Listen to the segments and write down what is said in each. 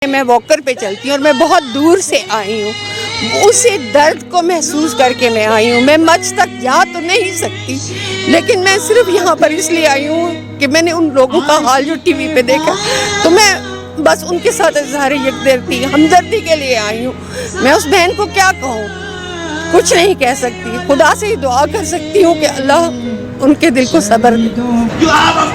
मैं वॉकर पे चलती हूँ और मैं बहुत दूर से आई हूँ, उसी दर्द को महसूस करके मैं आई हूँ। मैं मंच तक जा तो नहीं सकती, लेकिन मैं सिर्फ यहाँ पर इसलिए आई हूँ कि मैंने उन लोगों का हाल जो टीवी पे देखा, तो मैं बस उनके साथ इज़हार यकदर्दी हमदर्दी के लिए आई हूँ। मैं उस बहन को क्या कहूँ, कुछ नहीं कह सकती। खुदा से ही दुआ कर सकती हूँ कि अल्लाह उनके दिल को सब्र दे।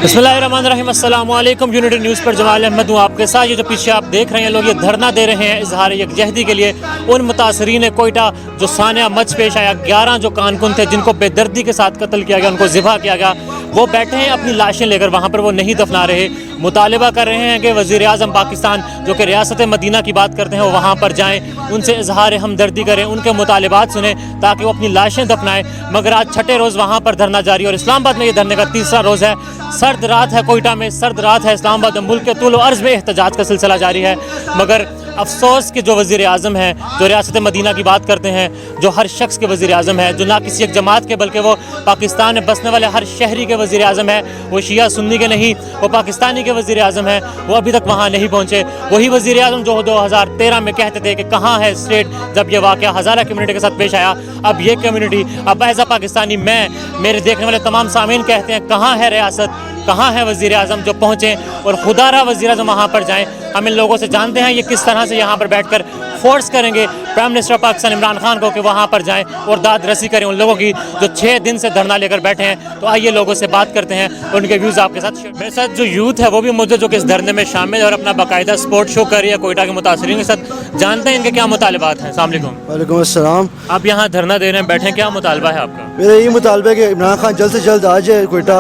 बिस्मिल्लाहिर्रहमानिर्रहीम, अस्सलाम वालेकुम। यूनिटी न्यूज़ पर जमाल अहमद हूँ आपके साथ। ये जो पीछे आप देख रहे हैं, लोग ये धरना दे रहे हैं इजहार यकजहती के लिए उन मुतासरीन कोयटा जो सानिया मच पेश आया, 11 जो कारकुन थे जिनको बेदर्दी के साथ कत्ल किया गया, उनको ज़िबा किया गया, वो बैठे हैं अपनी लाशें लेकर वहाँ पर, वो नहीं दफना रहे। मुतालिबा कर रहे हैं कि वज़ीर-ए-आज़म पाकिस्तान जो कि रियासत मदीना की बात करते हैं वो वहाँ पर जाएँ, उनसे इजहार हमदर्दी करें, उनके मुतालिबात सुने ताकि वो अपनी लाशें दफनाएं। मगर आज छठे रोज़ वहाँ पर धरना जारी, और इस्लामाबाद में ये धरने का तीसरा रोज़ है। सर्द रात है कोयटा में, सर्द रात है इस्लामाबाद में, मुल्क के तुल अर्ज़ में एहतजाज का सिलसिला जारी है। मगर अफसोस कि जो वज़ीर-ए-आज़म है, जो रियासत मदीना की बात करते हैं, जो हर शख्स के वज़ीर-ए-आज़म है, जो ना किसी एक जमात के बल्कि वो पाकिस्तान में बसने वाले हर शहरी के वज़ीर-ए-आज़म है, वो शिया सुन्नी के नहीं, वो पाकिस्तानी के वज़ीर-ए-आज़म है, वो अभी तक वहाँ नहीं पहुँचे। वही वज़ीर-ए-आज़म जो 2013 में कहते थे कि कहाँ है स्टेट, जब ये वाक़या हज़ारा कम्युनिटी के साथ पेश आया, अब ये कम्युनिटी, अब एज़ अ पाकिस्तानी मैं, मेरे देखने वाले तमाम सामीन कहते हैं कहाँ है रियासत, कहाँ है वज़ीर-ए-आज़म जो पहुँचे, और खुदारा वज़ीर-ए-आज़म वहाँ पर जाएँ। हम इन लोगों से जानते हैं ये किस तरह से यहाँ पर बैठकर फोर्स करेंगे प्राइम मिनिस्टर पाकिस्तान इमरान खान को कि वहाँ पर जाएं और दाद रसी करें उन लोगों की जो 6 दिन से धरना लेकर बैठे हैं। तो आइए लोगों से बात करते हैं और उनके व्यूज़ आपके साथ शेयर। मेरे साथ जो यूथ है वो भी मौजूद, जो कि इस धरने में शामिल है और अपना बाकायदा स्पोर्ट शो कर रही है कोयटा के मुतासरीन के साथ। जानते हैं इनके क्या मुतालिबात हैं। अस्सलाम वालेकुम। वालेकुम अस्सलाम। आप यहाँ धरना दे रहे हैं, बैठे हैं, क्या मुतालबा है आपका? मेरा ये मुतालबा है कि इमरान खान जल्द से जल्द आ जाए कोयटा।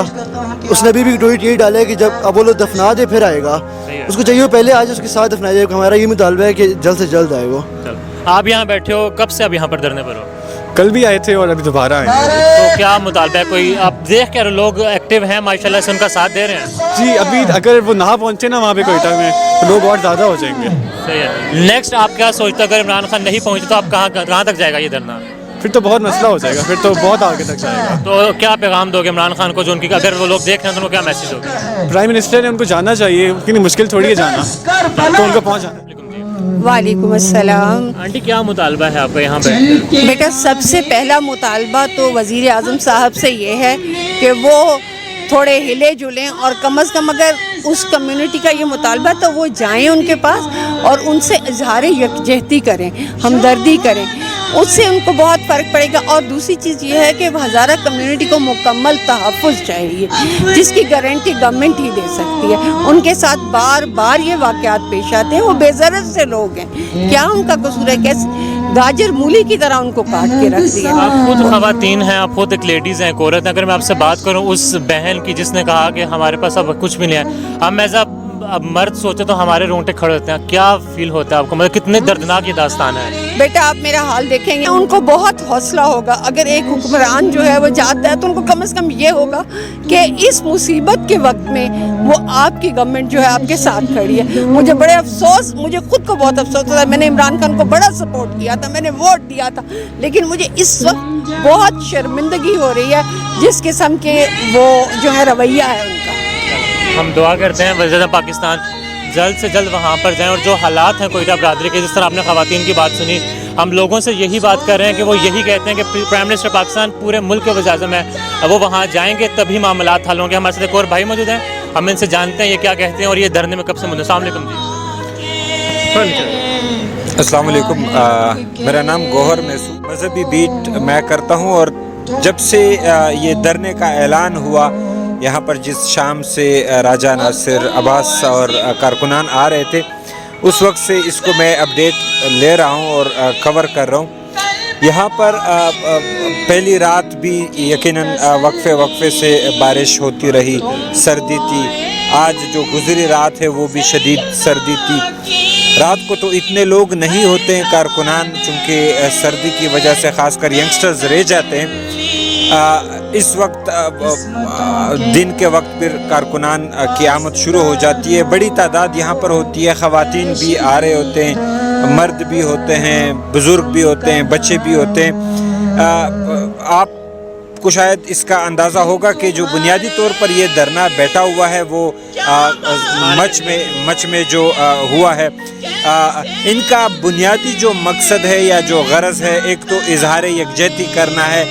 उसने अभी भी ट्वीट यही डाला है कि जब अब वो लोग दफना दे फिर आएगा, उसको चाहिए वो पहले आज उसके साथ दफनाया जाए। हमारा ये मुतालबा है कि जल्द से जल्द आए वो। आप यहाँ बैठे हो, कब से अब यहाँ पर धरने पर हो? कल भी आए थे और अभी दोबारा आए हैं। तो क्या मुतालबा है? कोई आप देख कर लोग एक्टिव हैं माशाल्लाह से, उनका साथ दे रहे हैं? जी, अभी अगर वो ना पहुँचे ना वहाँ पे कोयटा में तो लोग और ज़्यादा हो जाएंगे। सही है। नेक्स्ट आप क्या सोचते हो, अगर इमरान खान नहीं पहुँचे तो आप कहाँ तक जाएगा ये धरना? फिर तो बहुत मसला हो जाएगा, फिर तो बहुत आगे तक जाएगा। तो क्या पैगाम दोगे इमरान खान को, जो उनकी अगर वो लोग देख रहे हैं तो उनको क्या मैसेज होगा? प्राइम मिनिस्टर ने उनको जाना चाहिए, क्योंकि मुश्किल थोड़ी है जाना, तो उनको पहुँच जाना। वालेकुम अस्सलाम। आंटी क्या मुतालबा है आपका यहाँ पे? बेटा, सबसे पहला मुतालबा तो वज़ीर-ए-आज़म साहब से ये है कि वो थोड़े हिले जुलें, और कम अज़ कम अगर उस कम्युनिटी का ये मुतालबा तो वो जाएं उनके पास और उनसे इजहार यकजहती करें, हमदर्दी करें, उससे उनको बहुत फ़र्क पड़ेगा। और दूसरी चीज़ ये है कि हज़ारा कम्युनिटी को मुकम्मल तहफ़्फ़ुज़ चाहिए, जिसकी गारंटी गवर्नमेंट ही दे सकती है। उनके साथ बार बार ये वाक़यात पेश आते हैं, वो बेज़रत से लोग हैं, क्या उनका कसूर है? कैसे गाजर मूली की तरह उनको काट के रख दिया। आप खुद ख़वातीन हैं, आप खुद एक लेडीज़ हैं, एक औरत हैं। अगर मैं आपसे बात करूं उस बहन की जिसने कहा कि हमारे पास अब कुछ भी नहीं है, हम एज़ अब मर्द सोचे तो हमारे रोंगटे खड़े होते हैं, क्या फील होता है आपको? मतलब कितने दर्दनाक ये दास्तान है। बेटा, आप मेरा हाल देखेंगे, उनको बहुत हौसला होगा। अगर एक हुक्मरान जो है वो जाता है तो उनको कम से कम ये होगा कि इस मुसीबत के वक्त में वो आपकी गवर्नमेंट जो है आपके साथ खड़ी है। मुझे बड़े अफसोस, मुझे खुद को बहुत अफसोस होता है। मैंने इमरान खान को बड़ा सपोर्ट किया था, मैंने वोट दिया था, लेकिन मुझे इस वक्त बहुत शर्मिंदगी हो रही है जिस किस्म के वो जो है रवैया है उनका। हम दुआ करते हैं वज़ीर-ए-आज़म पाकिस्तान जल्द से जल्द वहाँ पर जाएं, और जो हालात हैं कोयटा बरादरी के, जिस तरह आपने ख़वातीन की बात सुनी, हम लोगों से यही बात कर रहे हैं कि वो यही कहते हैं कि प्राइम मिनिस्टर पाकिस्तान पूरे मुल्क के वज़ीर-ए-आज़म है, अब वो वहाँ जाएंगे तभी मामलात हल होंगे। हमारे साथ एक और भाई मौजूद हैं, हम इनसे जानते हैं ये क्या कहते हैं और ये धरने में कब से मौजूद। अस्सलाम वालेकुम जी। अस्सलाम वालेकुम। मेरा नाम गौहर मैसूर, मजहबी बीट मैं करता हूँ, और जब से ये धरने का ऐलान हुआ यहाँ पर, जिस शाम से राजा नासिर अब्बास और कारकुनान आ रहे थे, उस वक्त से इसको मैं अपडेट ले रहा हूँ और कवर कर रहा हूँ। यहाँ पर पहली रात भी यकीनन वक्फे से बारिश होती रही, सर्दी थी। आज जो गुज़री रात है वो भी शदीद सर्दी थी। रात को तो इतने लोग नहीं होते हैं कारकुनान, चूँकि सर्दी की वजह से ख़ासकर यंगस्टर्स रह जाते हैं। इस वक्त दिन के वक्त फिर कारकुनान की आमद शुरू हो जाती है। बड़ी तादाद यहाँ पर होती है, ख़वातीन भी आ रहे होते हैं, मर्द भी होते हैं, बुज़ुर्ग भी होते हैं, बच्चे भी होते हैं। आप आपको शायद इसका अंदाज़ा होगा कि जो बुनियादी तौर पर ये धरना बैठा हुआ है वो मच में जो हुआ है, इनका बुनियादी जो मकसद है या जो गरज है, एक तो इजहार यकजहती करना है,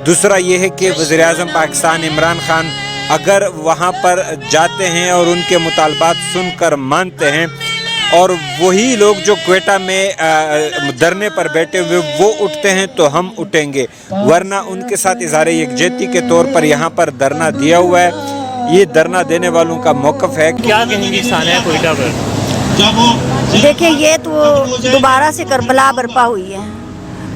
दूसरा ये है कि वज़ीर-ए-आज़म पाकिस्तान इमरान खान अगर वहाँ पर जाते हैं और उनके मुतालबात सुनकर मानते हैं और वही लोग जो क्वेटा में धरने पर बैठे हुए वो उठते हैं तो हम उठेंगे, वरना उनके साथ इजहार यकजहती के तौर पर यहाँ पर धरना दिया हुआ है। ये धरना देने वालों का मौक़िफ़ है। क्या कहेंगी सानिया कोयटा पर? देखिए, ये तो दोबारा से करबला बर्पा हुई है।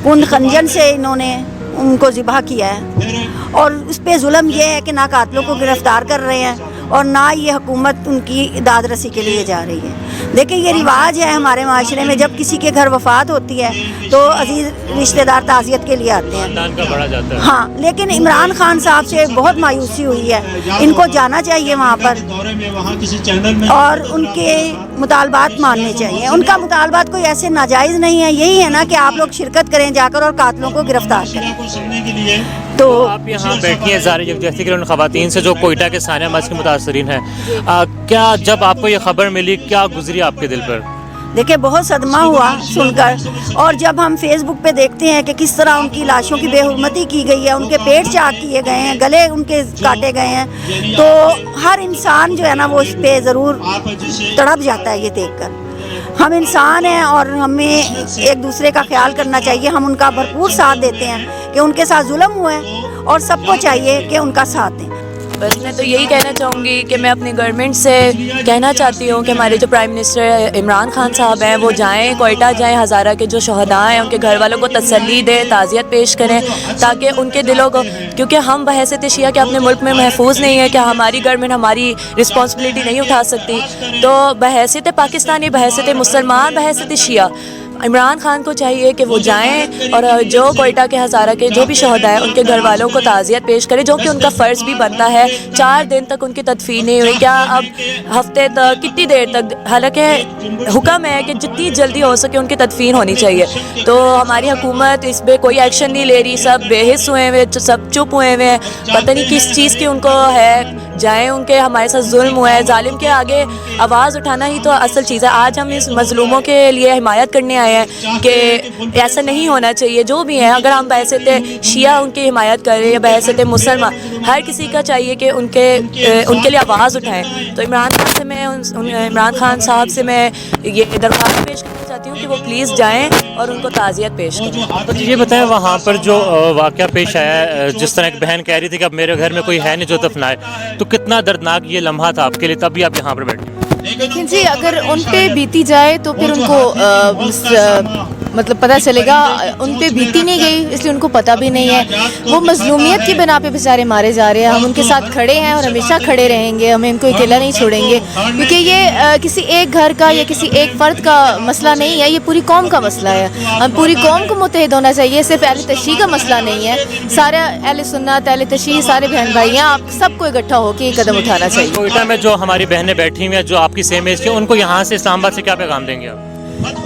कुंद खंजन से इन्होंने उनको ज़िबा किया है और उस पर जुल्म ये है कि ना कातिलों को गिरफ़्तार कर रहे हैं और ना ये हुकूमत उनकी दाद रसी के लिए जा रही है। देखिए, ये रिवाज है हमारे माशरे में, जब किसी के घर वफ़ात होती है तो अजीज़ रिश्तेदार ताज़ियत के लिए आते हैं, खानदान का बढ़ा जाता है। हाँ, लेकिन इमरान खान साहब से बहुत मायूसी हुई है। इनको जाना चाहिए वहाँ पर और उनके मुतालबात मानने चाहिए। उनका मुतालबात कोई ऐसे नाजायज़ नहीं है, यही है ना कि आप लोग शिरकत करें जाकर और कातिलों को गिरफ़्तार करें। तो आप यहाँ बैठी हैं इज़हार यकजहती के लिए उन ख़वातीन से जो कोयटा के सानिया मच के मुतासरीन हैं, क्या जब आपको ये ख़बर मिली क्या गुजरी आपके दिल पर? देखिए, बहुत सदमा हुआ सुनकर, और जब हम फेसबुक पे देखते हैं कि किस तरह उनकी लाशों की बेहुरमती की गई है, उनके पेट चाक किए गए हैं, गले उनके काटे गए हैं, तो हर इंसान जो है ना वो इस पे ज़रूर तड़प जाता है ये देखकर। हम इंसान हैं और हमें एक दूसरे का ख्याल करना चाहिए। हम उनका भरपूर साथ देते हैं कि उनके साथ जुल्म हुआ है और सबको चाहिए कि उनका साथ दें। बस मैं तो यही कहना चाहूँगी कि मैं अपनी गवर्नमेंट से कहना चाहती हूँ कि हमारे जो प्राइम मिनिस्टर इमरान खान साहब हैं वो जाएं, कोयटा जाएं, हज़ारा के जो शहदा हैं उनके घर वालों को तसल्ली दें, ताज़ियत पेश करें, ताकि उनके दिलों को, क्योंकि हम बहैसियत शिया के अपने मुल्क में महफूज नहीं है कि हमारी गवर्नमेंट हमारी रिस्पॉन्सिबिलिटी नहीं उठा सकती, तो बहैसियत पाकिस्तानी, बहैसियत मुसलमान, बहैसियत शिया इमरान खान को चाहिए कि वो जाएं और जो कोयटा के हज़ारा के जो भी शहदा हैं उनके घर वालों को ताज़ियत पेश करें, जो कि उनका फ़र्ज़ भी बनता है। 4 दिन तक उनकी तदफीन नहीं हुई, क्या अब हफ्ते तक, कितनी देर तक? हालांकि हुक्म है कि जितनी जल्दी हो सके उनकी तदफीन होनी चाहिए, तो हमारी हुकूमत इस पर कोई एक्शन नहीं ले रही, सब बेहिस हुए हुए, सब चुप हुए हुए हैं, पता नहीं किस चीज़ की उनको है। जाएँ, उनके हमारे साथ जुल्म हुआ है, जालिम के आगे आवाज़ उठाना ही तो असल चीज़ है। आज हम इस मज़लूमों के लिए हिमायत करने आए हैं कि ऐसा नहीं होना चाहिए। जो भी है, अगर हम बहैसियत शिया उनकी हिमायत करें या बहैसियत मुसलमान, हर किसी का चाहिए कि उनके लिए आवाज़ उठाएं। तो इमरान खान साहब से मैं ये दरख्वास्त पेश करना चाहती हूँ कि वो प्लीज़ जाएँ और उनको ताज़ियत पेश करें। तो ये बताएं, वहाँ पर जो वाक़या पेश आया, जिस तरह एक बहन कह रही थी कि अब मेरे घर में कोई है नहीं जो दफनाए, तो कितना दर्दनाक ये लम्हा था आपके लिए, तब भी आप यहाँ पर बैठे? लेकिन जी, अगर उन पे बीती जाए तो फिर उनको मतलब पता चलेगा। उन पे बीती नहीं गई, इसलिए उनको पता भी नहीं है। वो मजलूमियत की बिना पे बेचारे मारे जा रहे हैं। हम उनके साथ खड़े हैं और हमेशा खड़े रहेंगे, हमें इनको अकेला नहीं छोड़ेंगे, क्योंकि ये किसी एक घर का या किसी एक फ़र्द का मसला नहीं है, ये पूरी कौम का मसला है। हम पूरी कौम को मुत्तहिद होना चाहिए। सिर्फ अहले तशय्युअ का मसला नहीं है, सारे अहले सुन्नत, अहले तशय्युअ, सारे बहन भाई हैं, आप सबको इकट्ठा होकर ये कदम उठाना चाहिए। कोयटा में जो हमारी बहनें बैठी हुई हैं, जो आपकी सेम एज की, उनको यहाँ से इस्लामाबाद से क्या पैगाम देंगे आप?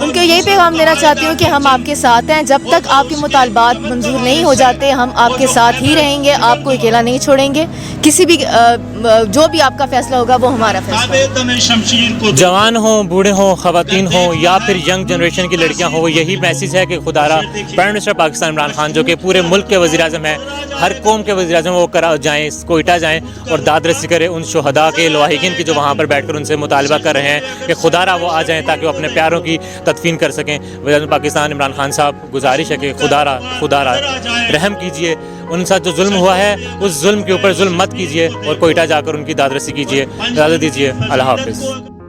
उनको यही पैगाम देना चाहती हूँ कि हम आपके साथ हैं। जब तक आपके मुतालबात मंजूर नहीं हो जाते, हम आपके साथ ही रहेंगे, आपको अकेला नहीं छोड़ेंगे। किसी भी जो भी आपका फैसला होगा वो हमारा फैसला। जवान हों, बूढ़े हों, ख़वातीन हों या फिर यंग जनरेशन की लड़कियां हों, यही मैसेज है कि खुदारा प्राइम मिनिस्टर पाकिस्तान इमरान खान, जो कि पूरे मुल्क के वज़ीर-ए-आज़म हैं, हर कौम के वज़ीर-ए-आज़म, वो जाएँ, कोयटा जाएँ और दाद रसी करें उन शुहदा के, लवाहिकीन की, जो वहाँ पर बैठ कर उनसे मुतालबा कर रहे हैं कि खुदारा वो आ जाएँ ताकि वो अपने प्यारों की तदफीन कर सकें। वज़ीर-ए-आज़म पाकिस्तान इमरान खान साहब गुजारिश है कि खुदारा रहम कीजिए, उन साथ जो जुल्म हुआ है उस जुल्म के ऊपर जुल्म मत कीजिए और कोयटा जाकर उनकी दाद रसी कीजिए। इजाज़त दीजिए, अल्लाह हाफ़िज़।